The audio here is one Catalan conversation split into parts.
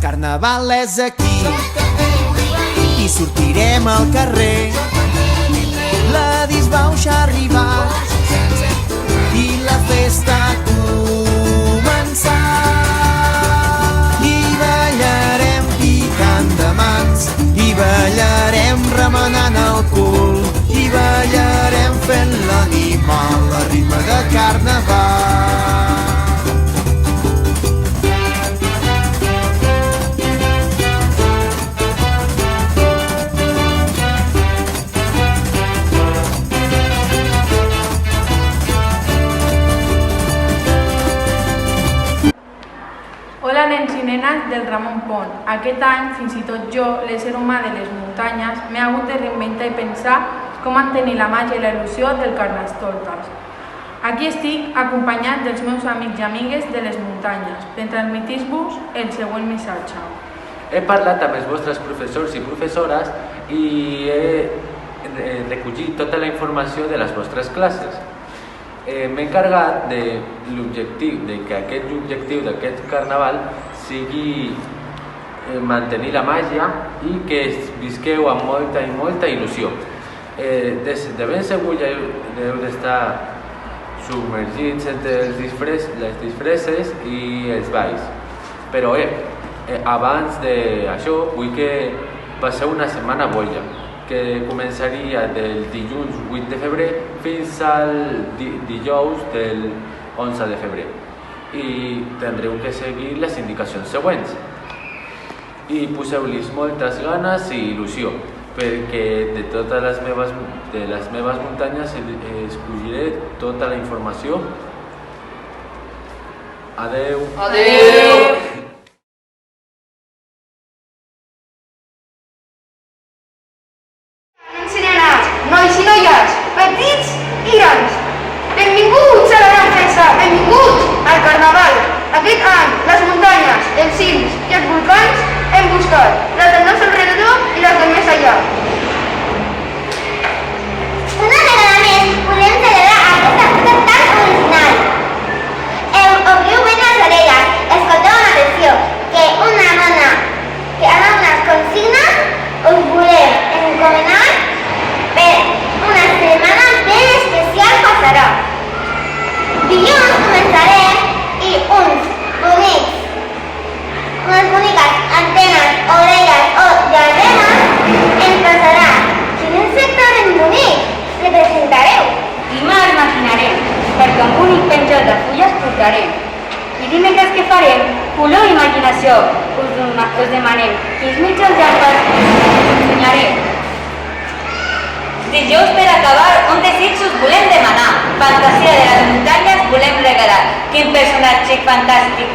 Carnaval és aquí i sortirem al carrer. La disbauxa ha arribat i la festa ha començat. I ballarem picant de mans, i ballarem remenant el cul, i ballarem fent l'animal a ritme de carnaval. Hola nens i nenes del Ramon Pont. Aquest any, fins i tot jo, l'ésser humà de les muntanyes, m'he hagut de reinventar i pensar com mantenir la màgia i la il·lusió del Carnestoltes. Aquí estic acompanyat dels meus amics i amigues de les muntanyes per transmetir-vos el següent missatge. He parlat amb els vostres professors i professores i he recollit tota la informació de les vostres classes. M'he encarregat de que aquest objectiu d'aquest carnaval sigui mantenir la màgia i que visqueu amb molta i molta il·lusió. De ben segur ja heu d'estar submergits entre les disfresses i els balls. Però abans d'això vull que passeu una setmana boja, que començaria del dilluns 8 de febrer fins al dijous del 11 de febrer. I tindreu que seguir les indicacions següents. I poseu-los moltes ganes i il·lusió, perquè de totes les meves muntanyes escolliré tota la informació. Adeu! Adeu! Nois i noies, petits i grans, benvinguts a la gran festa, benvinguts al Carnaval. Aquest any, les muntanyes, els cims i els volcans hem buscat les del nostre alrededor i les del més allà. Una vegada més podem celebrar aquesta festa tan original. Obriu ben les orelles, escolteu amb atenció, que amb unes consignes us volem encomanar per una setmana ben especial passarà. Dilluns començarem i unes boniques antenes, orelles o diademes ens passaran. Quin insecte ben bonic representareu? Dimarts maquinarem, perquè un bonic penjat de fulles portarem. I dimecres què farem? Color i imaginació. Us demanem quins mitjans llamps us ensenyarem. Dijous, per acabar, un desig us volem demanar. Fantasia de les muntanyes volem regalar. Quin personatge fantàstic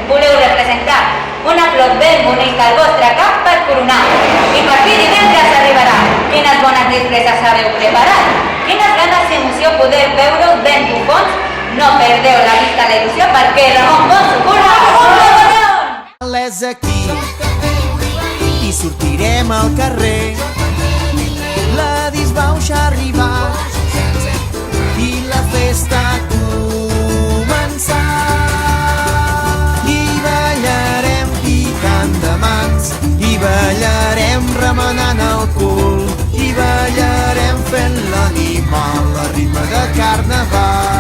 voleu representar? Una flor ben bonica al vostre cap per coronar. I per fi divendres arribarà. Quines bones disfresses sabeu preparar. Quines ganes i emoció poder veure-ho ben bufons. No perdeu la vista la il·lusió perquè Ramon Pont sucurra un Ramon! És aquí i sortirem al carrer. La disbauxa ha arribat i la festa ha començat. I ballarem picant de mans, i ballarem remenant el cul, i ballarem fent l'animal a ritme de carnaval.